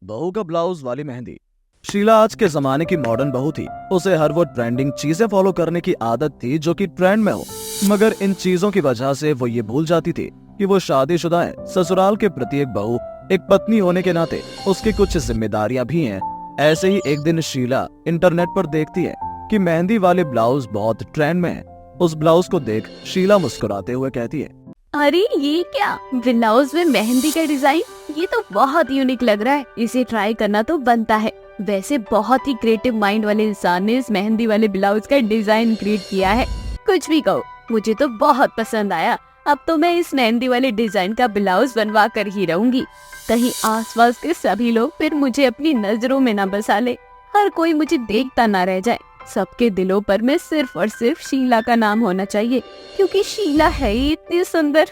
बहू का ब्लाउज वाली मेहंदी। शीला आज के जमाने की मॉडर्न बहू थी। उसे हर वो ट्रेंडिंग चीजें फॉलो करने की आदत थी जो कि ट्रेंड में हो, मगर इन चीजों की वजह से वो ये भूल जाती थी कि वो शादीशुदा है। ससुराल के प्रति एक बहू, एक पत्नी होने के नाते उसकी कुछ जिम्मेदारियां भी हैं। ऐसे ही एक दिन शीला इंटरनेट पर देखती है कि मेहंदी वाले ब्लाउज बहुत ट्रेंड में है। उस ब्लाउज को देख शीला मुस्कुराते हुए कहती है, अरे ये क्या, ब्लाउज में मेहंदी का डिजाइन, ये तो बहुत यूनिक लग रहा है। इसे ट्राई करना तो बनता है। वैसे बहुत ही क्रिएटिव माइंड वाले इंसान ने इस मेहंदी वाले ब्लाउज का डिजाइन क्रिएट किया है। कुछ भी कहो, मुझे तो बहुत पसंद आया। अब तो मैं इस मेहंदी वाले डिजाइन का ब्लाउज बनवा कर ही रहूंगी। कहीं आसपास के सभी लोग फिर मुझे अपनी नजरों में न बसा ले, हर कोई मुझे देखता न रह जाए। सबके दिलों पर मैं सिर्फ और सिर्फ शीला का नाम होना चाहिए, क्योंकि शीला है ही इतनी सुंदर।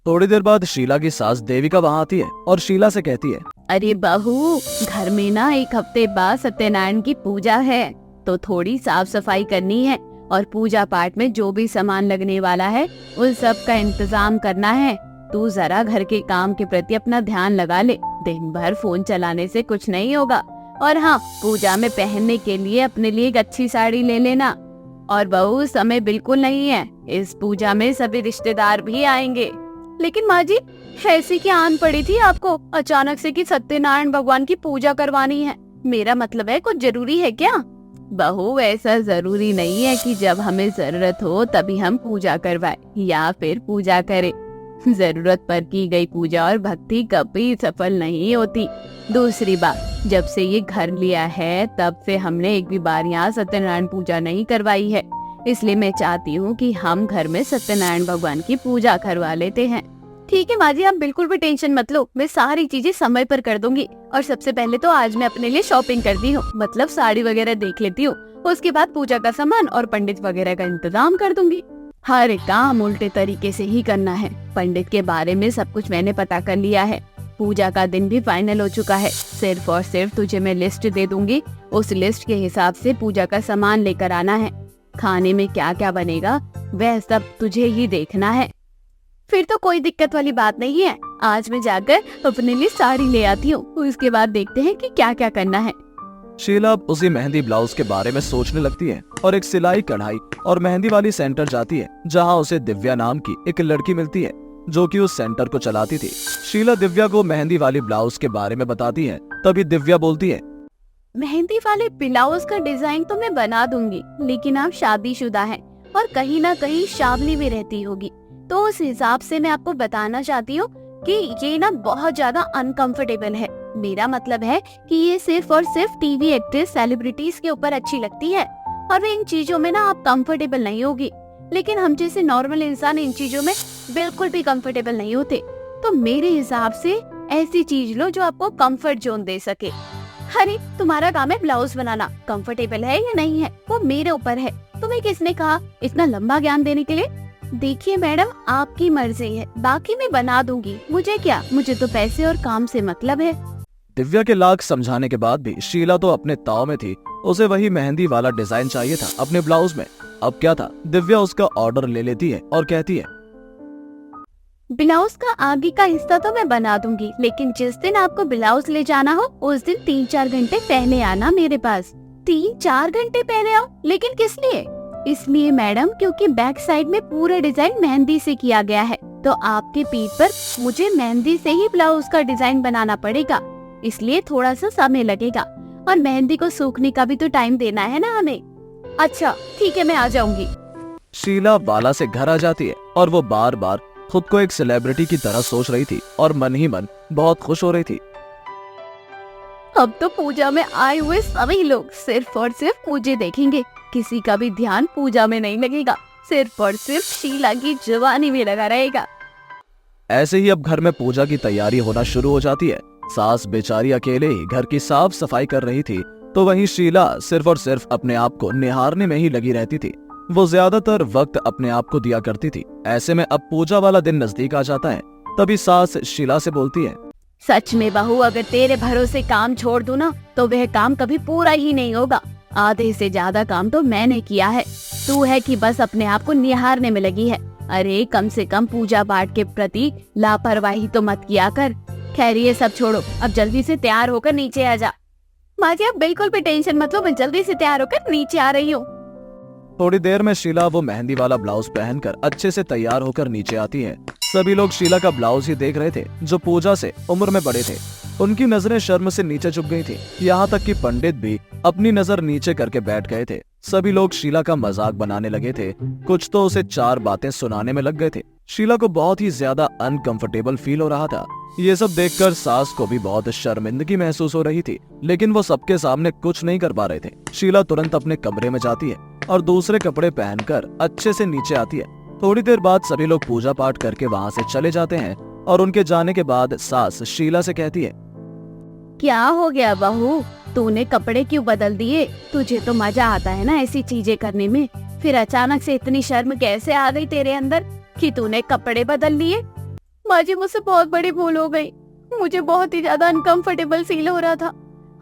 थोड़ी देर बाद शीला की सास देविका वहाँ आती है और शीला से कहती है, अरे बहू, घर में ना एक हफ्ते बाद सत्यनारायण की पूजा है, तो थोड़ी साफ सफाई करनी है और पूजा पाठ में जो भी सामान लगने वाला है उन सब का इंतजाम करना है। तू जरा घर के काम के प्रति अपना ध्यान लगा ले। दिन भर फोन चलाने से कुछ नहीं होगा। और हाँ, पूजा में पहनने के लिए अपने लिए एक अच्छी साड़ी ले लेना। और बहू, समय बिल्कुल नहीं है, इस पूजा में सभी रिश्तेदार भी आएंगे। लेकिन माँ जी, ऐसी क्या आन पड़ी थी आपको अचानक से कि सत्यनारायण भगवान की पूजा करवानी है? मेरा मतलब है, कुछ जरूरी है क्या? बहू, ऐसा जरूरी नहीं है कि जब हमें जरूरत हो तभी हम पूजा करवाए या फिर पूजा करें। जरूरत पर की गई पूजा और भक्ति कभी सफल नहीं होती। दूसरी बात, जब से ये घर लिया है तब से हमने एक भी बार यहाँ सत्यनारायण पूजा नहीं करवाई है। इसलिए मैं चाहती हूँ कि हम घर में सत्यनारायण भगवान की पूजा करवा लेते हैं। ठीक है माँ जी, आप बिल्कुल भी टेंशन मत लो, मैं सारी चीजें समय पर कर दूंगी। और सबसे पहले तो आज मैं अपने लिए शॉपिंग करती हूँ, मतलब साड़ी वगैरह देख लेती हूँ। उसके बाद पूजा का सामान और पंडित वगैरह का इंतजाम कर दूंगी। हर एक काम उल्टे तरीके से ही करना है। पंडित के बारे में सब कुछ मैंने पता कर लिया है। पूजा का दिन भी फाइनल हो चुका है। सिर्फ और सिर्फ तुझे मैं लिस्ट दे दूंगी, उस लिस्ट के हिसाब से पूजा का सामान लेकर आना है। खाने में क्या क्या बनेगा वह सब तुझे ही देखना है। फिर तो कोई दिक्कत वाली बात नहीं है। आज मैं जाकर अपने लिए साड़ी ले आती हूँ, उसके बाद देखते हैं कि क्या क्या करना है। शीला अब उसी मेहंदी ब्लाउज के बारे में सोचने लगती है और एक सिलाई कढ़ाई और मेहंदी वाली सेंटर जाती है, जहाँ उसे दिव्या नाम की एक लड़की मिलती है जो कि उस सेंटर को चलाती थी। शीला दिव्या को मेहंदी वाली ब्लाउज के बारे में बताती है। तभी दिव्या बोलती है, मेहंदी वाले ब्लाउज का डिजाइन तो मैं बना दूंगी, लेकिन आप शादीशुदा हैं और कहीं ना कहीं शामली में रहती होगी, तो उस हिसाब से मैं आपको बताना चाहती हूँ कि ये ना बहुत ज्यादा अनकंफर्टेबल है। मेरा मतलब है कि ये सिर्फ और सिर्फ टीवी एक्ट्रेस, सेलिब्रिटीज के ऊपर अच्छी लगती है और इन चीजों में ना आप कंफर्टेबल नहीं होगी। लेकिन हम जैसे नॉर्मल इंसान इन चीजों में बिल्कुल भी कंफर्टेबल नहीं होते। तो मेरे हिसाब से ऐसी चीज लो जो आपको कंफर्ट जोन दे सके। अरे, तुम्हारा काम है ब्लाउज बनाना, कंफर्टेबल है या नहीं है वो मेरे ऊपर है। तुम्हें किसने कहा इतना लंबा ज्ञान देने के लिए? देखिए मैडम, आपकी मर्जी है, बाकी मैं बना दूंगी। मुझे क्या, मुझे तो पैसे और काम से मतलब है। दिव्या के लाख समझाने के बाद भी शीला तो अपने ताव में थी। उसे वही मेहंदी वाला डिजाइन चाहिए था अपने ब्लाउज में। अब क्या था, दिव्या उसका ऑर्डर ले लेती है और कहती है, ब्लाउज का आगे का हिस्सा तो मैं बना दूंगी, लेकिन जिस दिन आपको ब्लाउज ले जाना हो उस दिन 3-4 घंटे पहले आना मेरे पास। 3-4 घंटे पहले आओ? लेकिन किस लिए? इसलिए मैडम, क्योंकि बैक साइड में पूरा डिजाइन मेहंदी से किया गया है, तो आपके पीठ पर मुझे मेहंदी से ही ब्लाउज का डिजाइन बनाना पड़ेगा। इसलिए थोड़ा सा समय लगेगा और मेहंदी को सूखने का भी तो टाइम देना है ना हमें। अच्छा ठीक है, मैं आ जाऊंगी। शीला बाला से घर आ जाती है और वो बार बार खुद को एक सेलिब्रिटी की तरह सोच रही थी और मन ही मन बहुत खुश हो रही थी। अब तो पूजा में आए हुए सभी लोग सिर्फ और सिर्फ मुझे देखेंगे। किसी का भी ध्यान पूजा में नहीं लगेगा, सिर्फ और सिर्फ शीला की जवानी में लगा रहेगा। ऐसे ही अब घर में पूजा की तैयारी होना शुरू हो जाती है। सास बेचारी अकेले ही घर की साफ सफाई कर रही थी, तो वहीं शीला सिर्फ और सिर्फ अपने आप को निहारने में ही लगी रहती थी। वो ज्यादातर वक्त अपने आप को दिया करती थी। ऐसे में अब पूजा वाला दिन नजदीक आ जाता है। तभी सास शीला से बोलती है, सच में बहू, अगर तेरे भरोसे काम छोड़ दूं ना तो वह काम कभी पूरा ही नहीं होगा। आधे से ज्यादा काम तो मैंने किया है, तू है कि बस अपने आप को निहारने में लगी है। अरे कम से कम पूजा पाठ के प्रति लापरवाही तो मत किया कर। खैर ये सब छोड़ो, अब जल्दी से तैयार होकर नीचे आ जा। माँ जी आप बिल्कुल भी टेंशन मत लो, मैं जल्दी से तैयार होकर नीचे आ रही हूँ। थोड़ी देर में शीला वो मेहंदी वाला ब्लाउज पहनकर अच्छे से तैयार होकर नीचे आती है। सभी लोग शीला का ब्लाउज ही देख रहे थे, जो पूजा से उम्र में बड़े थे। उनकी नजरें शर्म से नीचे झुक गई थी। यहाँ तक कि पंडित भी अपनी नजर नीचे करके बैठ गए थे। सभी लोग शीला का मजाक बनाने लगे थे, कुछ तो उसे 4 बातें सुनाने में लग गए थे। शीला को बहुत ही ज्यादा अनकंफर्टेबल फील हो रहा था। ये सब देखकर सास को भी बहुत शर्मिंदगी महसूस हो रही थी, लेकिन वो सबके सामने कुछ नहीं कर पा रहे थे। शीला तुरंत अपने कमरे में जाती है और दूसरे कपड़े पहनकर अच्छे से नीचे आती है। थोड़ी देर बाद सभी लोग पूजा पाठ करके वहाँ से चले जाते हैं और उनके जाने के बाद सास शीला से कहती है, क्या हो गया बहू, तूने कपड़े क्यों बदल दिए? तुझे तो मजा आता है ना ऐसी चीजें करने में, फिर अचानक से इतनी शर्म कैसे आ गई तेरे अंदर कि तूने कपड़े बदल लिए? माँ जी मुझसे बहुत बड़ी भूल हो गई, मुझे बहुत ही ज्यादा अनकंफर्टेबल फील हो रहा था।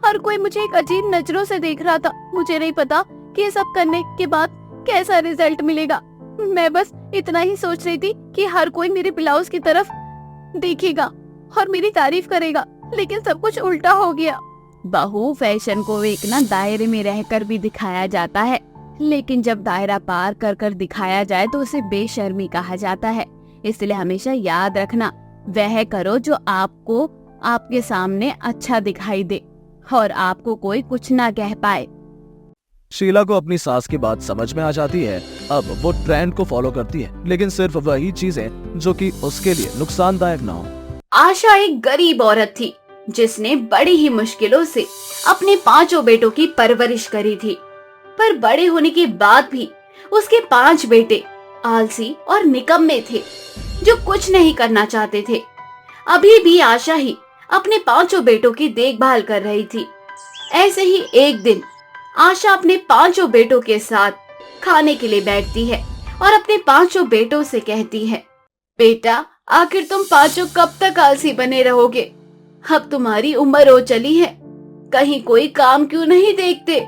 हर कोई मुझे एक अजीब नजरों से देख रहा था। मुझे नहीं पता कि ये सब करने के बाद कैसा रिजल्ट मिलेगा। मैं बस इतना ही सोच रही थी कि हर कोई मेरे ब्लाउज की तरफ देखेगा और मेरी तारीफ करेगा, लेकिन सब कुछ उल्टा हो गया। बहू फैशन को एक ना दायरे में रहकर भी दिखाया जाता है, लेकिन जब दायरा पार कर कर दिखाया जाए तो उसे बेशर्मी कहा जाता है। इसलिए हमेशा याद रखना, वह करो जो आपको आपके सामने अच्छा दिखाई दे और आपको कोई कुछ ना कह पाए। शीला को अपनी सास की बात समझ में आ जाती है। अब वो ट्रेंड को फॉलो करती है, लेकिन सिर्फ वही चीजें जो कि उसके लिए नुकसानदायक ना हो। आशा एक गरीब औरत थी जिसने बड़ी ही मुश्किलों से अपने 5 बेटों की परवरिश करी थी, पर बड़े होने के बाद भी उसके 5 बेटे आलसी और निकम्मे थे जो कुछ नहीं करना चाहते थे। अभी भी आशा ही अपने 5 बेटों की देखभाल कर रही थी। ऐसे ही एक दिन आशा अपने 5 बेटों के साथ खाने के लिए बैठती है और अपने 5 बेटों से कहती है, बेटा आखिर तुम 5 कब तक आलसी बने रहोगे? अब तुम्हारी उम्र हो चली है, कहीं कोई काम क्यों नहीं देखते?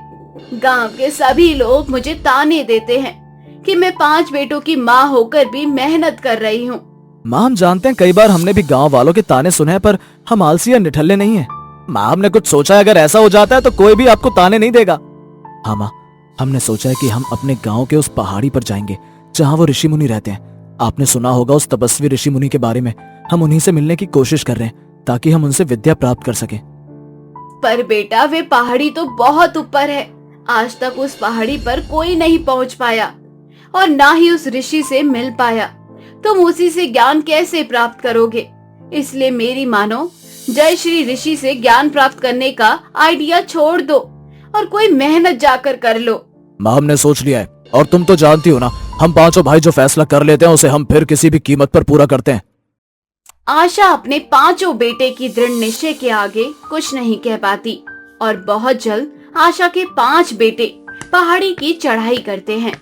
गांव के सभी लोग मुझे ताने देते हैं कि मैं 5 बेटों की माँ होकर भी मेहनत कर रही हूँ। माँ हम जानते हैं, कई बार हमने भी गांव वालों के ताने सुने हैं, पर हम आलसी या निठल्ले नहीं हैं। माँ हमने कुछ सोचा है, अगर ऐसा हो जाता है तो कोई भी आपको ताने नहीं देगा। हाँ माँ, हमने सोचा है कि हम अपने गांव के उस पहाड़ी पर जाएंगे जहाँ वो ऋषि मुनि रहते हैं। आपने सुना होगा उस तपस्वी ऋषि मुनि के बारे में। हम उन्हीं से मिलने की कोशिश कर रहे हैं ताकि हम उनसे विद्या प्राप्त कर सकें। पर बेटा वे पहाड़ी तो बहुत ऊपर है, आज तक उस पहाड़ी पर कोई नहीं पहुँच पाया और ना ही उस ऋषि से मिल पाया। तुम उसी से ज्ञान कैसे प्राप्त करोगे? इसलिए मेरी मानो, जय श्री ऋषि से ज्ञान प्राप्त करने का आइडिया छोड़ दो और कोई मेहनत जाकर कर लो। माँ हमने सोच लिया है, और तुम तो जानती हो ना, हम 5 भाई जो फैसला कर लेते हैं उसे हम फिर किसी भी कीमत पर पूरा करते हैं। आशा अपने 5 बेटे की दृढ़ निश्चय के आगे कुछ नहीं कह पाती और बहुत जल्द आशा के 5 बेटे पहाड़ी की चढ़ाई करते हैं।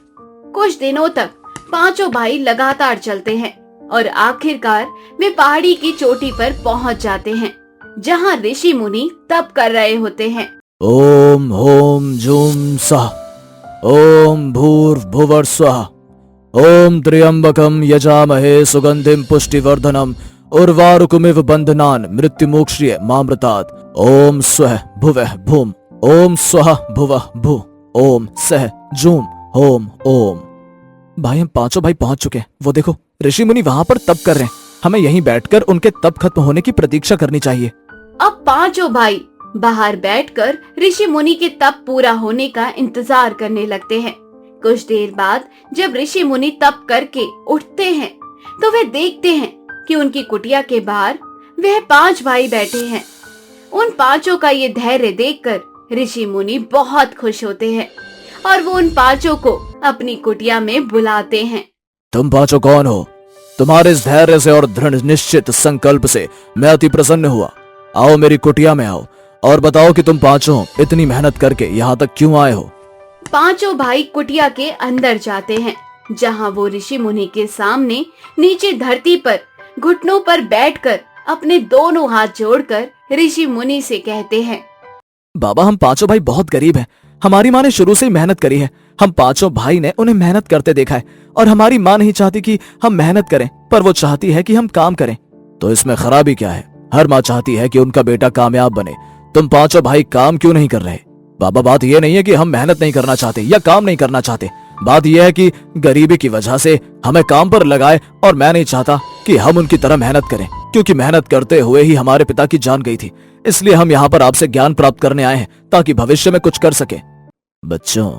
कुछ दिनों तक 5 भाई लगातार चलते हैं और आखिरकार वे पहाड़ी की चोटी पर पहुंच जाते हैं, जहां ऋषि मुनि तप कर रहे होते हैं। ओम होम जूम सह, ओम भूर्भुवः स्वः, ओम त्र्यंबकम यजामहे सुगंधिम पुष्टिवर्धनम उर्वारुकमिव बंधनान मृत्युमोक्ष्य मामृतात्। ओम स्वः भुवः भूम, ओम स्वः भुवः भू, ओम सह जूम होम ओम। भाई हम 5 भाई पहुंच चुके हैं। वो देखो ऋषि मुनि वहां पर तप कर रहे हैं। हमें यहीं बैठकर उनके तप खत्म होने की प्रतीक्षा करनी चाहिए। अब 5 भाई बाहर बैठकर ऋषि मुनि के तप पूरा होने का इंतजार करने लगते हैं। कुछ देर बाद जब ऋषि मुनि तप करके उठते हैं तो वे देखते हैं कि उनकी कुटिया के बाहर वह 5 भाई बैठे हैं। उन 5 का ये धैर्य देखकर ऋषि मुनि बहुत खुश होते हैं और वो उन 5 को अपनी कुटिया में बुलाते हैं। तुम 5 कौन हो? तुम्हारे इस धैर्य से और दृढ़ निश्चित संकल्प से मैं अति प्रसन्न हुआ। आओ मेरी कुटिया में आओ और बताओ कि तुम 5 इतनी मेहनत करके यहाँ तक क्यों आए हो? 5 भाई कुटिया के अंदर जाते हैं, जहाँ वो ऋषि मुनि के सामने नीचे धरती पर घुटनों पर बैठकर अपने दोनों हाथ जोड़कर ऋषि मुनि से कहते हैं, बाबा हम 5 भाई बहुत गरीब हैं। हमारी माँ ने शुरू से ही मेहनत करी है। हम 5 भाई ने उन्हें मेहनत करते देखा है और हमारी माँ नहीं चाहती कि हम मेहनत करें, पर वो चाहती है कि हम काम करें। तो इसमें खराबी क्या है? हर माँ चाहती है कि उनका बेटा कामयाब बने। तुम पांचों भाई काम क्यों नहीं कर रहे? बाबा, बात यह नहीं है कि हम मेहनत नहीं करना चाहते या काम नहीं करना चाहते। बात यह है कि गरीबी की वजह से हमें काम पर लगाए और मैं नहीं चाहता कि हम उनकी तरह मेहनत करें, क्योंकि मेहनत करते हुए ही हमारे पिता की जान गई थी। इसलिए हम यहाँ पर आपसे ज्ञान प्राप्त करने आए हैं ताकि भविष्य में कुछ कर सके। बच्चों,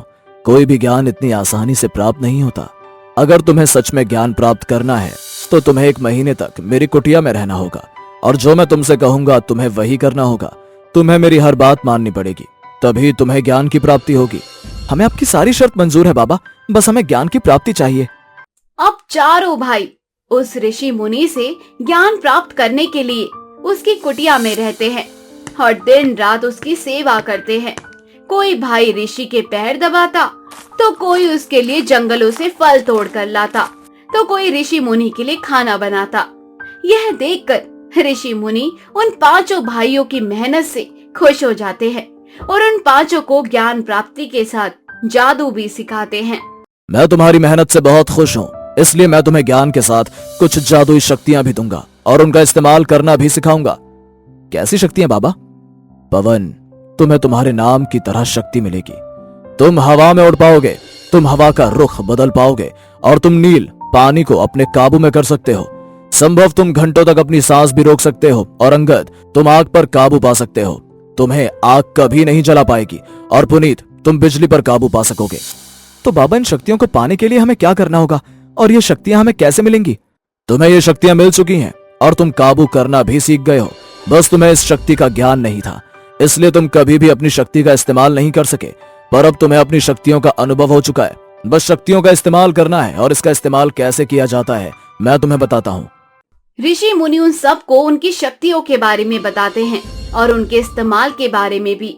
कोई भी ज्ञान इतनी आसानी से प्राप्त नहीं होता। अगर तुम्हें सच में ज्ञान प्राप्त करना है तो तुम्हें 1 महीने तक मेरी कुटिया में रहना होगा और जो मैं तुमसे कहूंगा तुम्हें वही करना होगा। तुम्हें मेरी हर बात माननी पड़ेगी, तभी तुम्हें ज्ञान की प्राप्ति होगी। हमें आपकी सारी शर्त मंजूर है बाबा, बस हमें ज्ञान की प्राप्ति चाहिए। अब चारों भाई उस ऋषि मुनि से ज्ञान प्राप्त करने के लिए उसकी कुटिया में रहते हैं और दिन रात उसकी सेवा करते हैं। कोई भाई ऋषि के पैर दबाता, तो कोई उसके लिए जंगलों से फल तोड़ कर लाता, तो कोई ऋषि मुनि के लिए खाना बनाता। यह देखकर ऋषि मुनि उन पांचों भाइयों की मेहनत से खुश हो जाते हैं और उन पांचों को ज्ञान प्राप्ति के साथ जादू भी सिखाते हैं। मैं तुम्हारी मेहनत से बहुत खुश हूँ, इसलिए मैं तुम्हें ज्ञान के साथ कुछ जादुई शक्तियां भी दूंगा और उनका इस्तेमाल करना भी सिखाऊंगा। कैसी शक्तियां बाबा? पवन, तुम्हें तुम्हारे नाम की तरह शक्ति मिलेगी। तुम हवा में उड़ पाओगे, तुम हवा का रुख बदल पाओगे और तुम नील पानी को अपने काबू में कर सकते हो। संभव तुम घंटों तक अपनी सांस भी रोक सकते हो और अंगद, तुम आग पर काबू पा सकते हो। तुम्हें आग कभी नहीं जला पाएगी और पुनीत, तुम बिजली पर काबू पा सकोगे। तो बाबा, इन शक्तियों को पाने के लिए हमें क्या करना होगा और ये शक्तियां हमें कैसे मिलेंगी? तुम्हें ये शक्तियां मिल चुकी हैं और तुम काबू करना भी सीख गए हो। बस तुम्हें इस शक्ति का ज्ञान नहीं था, इसलिए तुम कभी भी अपनी शक्ति का इस्तेमाल नहीं कर सके। पर अब तुम्हें अपनी शक्तियों का अनुभव हो चुका है। बस शक्तियों का इस्तेमाल करना है और इसका इस्तेमाल कैसे किया जाता है मैं तुम्हें बताता हूँ। ऋषि मुनि उन सबको उनकी शक्तियों के बारे में बताते हैं और उनके इस्तेमाल के बारे में भी।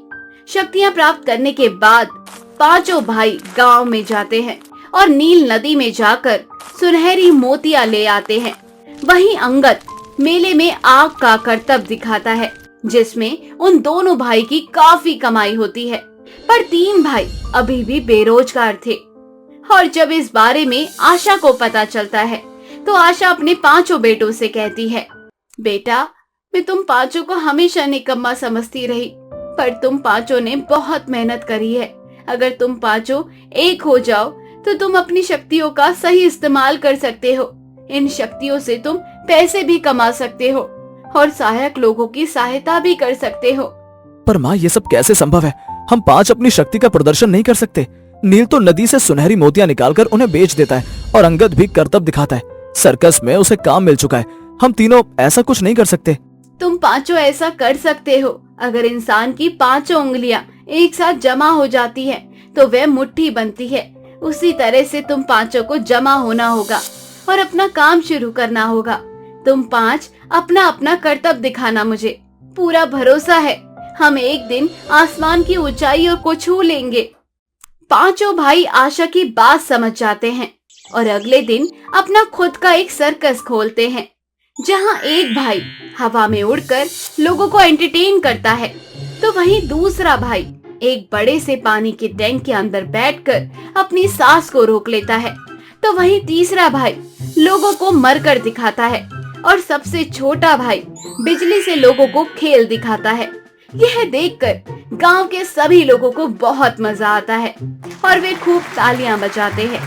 शक्तियां प्राप्त करने के बाद पांचों भाई गांव में जाते हैं और नील नदी में जाकर सुनहरी मोतियां ले आते हैं। वहीं अंगद मेले में आग का करतब दिखाता है, जिसमें उन दोनों भाई की काफी कमाई होती है। पर 3 भाई अभी भी बेरोजगार थे और जब इस बारे में आशा को पता चलता है तो आशा अपने पांचों बेटों से कहती है, बेटा, मैं तुम पांचों को हमेशा निकम्मा समझती रही, पर तुम पांचों ने बहुत मेहनत करी है। अगर तुम पांचों एक हो जाओ तो तुम अपनी शक्तियों का सही इस्तेमाल कर सकते हो। इन शक्तियों से तुम पैसे भी कमा सकते हो और सहायक लोगों की सहायता भी कर सकते हो। पर माँ, ये सब कैसे संभव है? हम 5 अपनी शक्ति का प्रदर्शन नहीं कर सकते। नील तो नदी से सुनहरी मोतियां निकालकर उन्हें बेच देता है और अंगद भी करतब दिखाता है। सर्कस में उसे काम मिल चुका है। हम तीनों ऐसा कुछ नहीं कर सकते। तुम पांचों ऐसा कर सकते हो। अगर इंसान की 5 उंगलियां एक साथ जमा हो जाती है तो वह मुट्ठी बनती है। उसी तरह से तुम पांचों को जमा होना होगा और अपना काम शुरू करना होगा। तुम 5 अपना अपना करतब दिखाना। मुझे पूरा भरोसा है हम एक दिन आसमान की ऊंचाइयों को छू लेंगे। पांचों भाई आशा की बात समझ जाते हैं और अगले दिन अपना खुद का एक सर्कस खोलते हैं, जहां एक भाई हवा में उड़कर लोगों को एंटरटेन करता है, तो वहीं दूसरा भाई एक बड़े से पानी के टैंक के अंदर बैठकर अपनी सांस को रोक लेता है, तो वहीं तीसरा भाई लोगों को मरकर दिखाता है और सबसे छोटा भाई बिजली से लोगों को खेल दिखाता है। यह देखकर गांव के सभी लोगों को बहुत मजा आता है और वे खूब तालियां बजाते हैं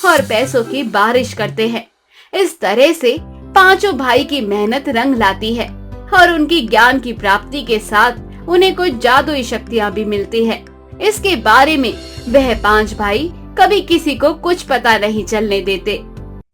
और पैसों की बारिश करते हैं। इस तरह से पांचों भाई की मेहनत रंग लाती है और उनकी ज्ञान की प्राप्ति के साथ उन्हें कुछ जादुई शक्तियां भी मिलती है। इसके बारे में वह 5 भाई कभी किसी को कुछ पता नहीं चलने देते।